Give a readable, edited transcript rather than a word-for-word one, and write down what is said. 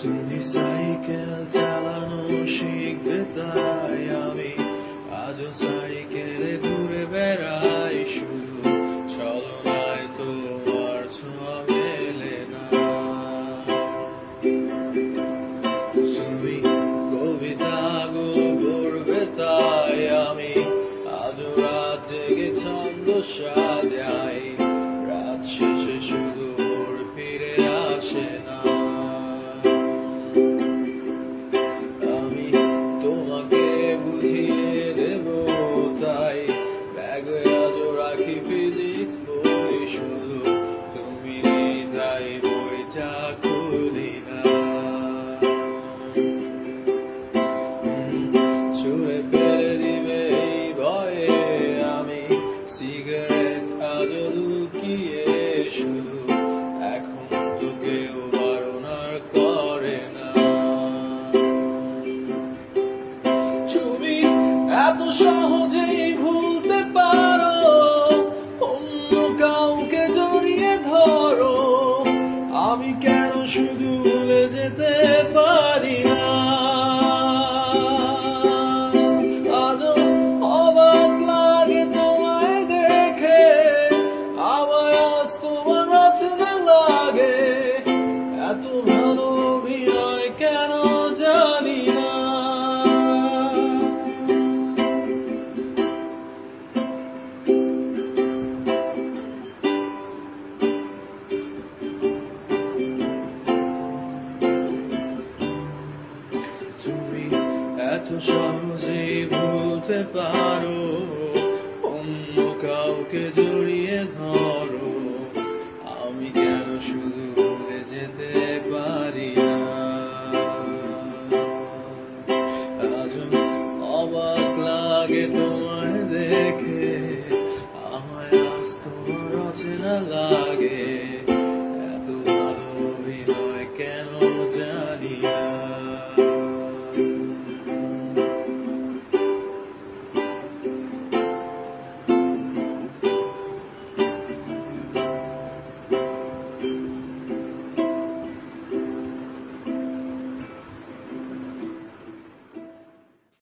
তুমি সাইকেল চালানো শিখবে তাই আমি আজও সাইকেলে ঘুরে বেড়াই, শুধু ছলনায় তোমার ছোঁয়া মেলে না। তুমি কবিতাগুলো পড়বে তাই আমি আজও রাত জেগে ছন্দ সাজাই, রাত শেষে শুধু ভোর ফিরে আসে না। আমি তোমাকে বুঝিয়ে দেব তাই ব্যাগে আজও রাখি ফিজিক্স বই, শুধু তুমি নেই তাই বইটা খুলি না। ছুঁড়ে ফেলে দিবে এই ভয়ে আমি সিগারেট আজও লুকিয়ে, শুধু এখন তো কেউ বারণ আর করে না। তুমি এত সহজেই ভুলতে পারো, অন্য কাউকে জড়িয়ে ধরো, আমি কেন শুধু ভুলে যেতে পারি না। আজও অবাক লাগে তোমায় দেখে, আমায় আজ তোমার রচনা লাগে, এত ভালো অভিনয় কেন জানি না। তুমি এত সহজেই ভুলতে পারো, অন্য কাউকে জড়িয়ে ধরো, আমি কেন শুধু ভুলে যেতে পারি না। আজও অবাক লাগে তোমায় দেখে, আমায় আজ তোমার অচেনা লাগে।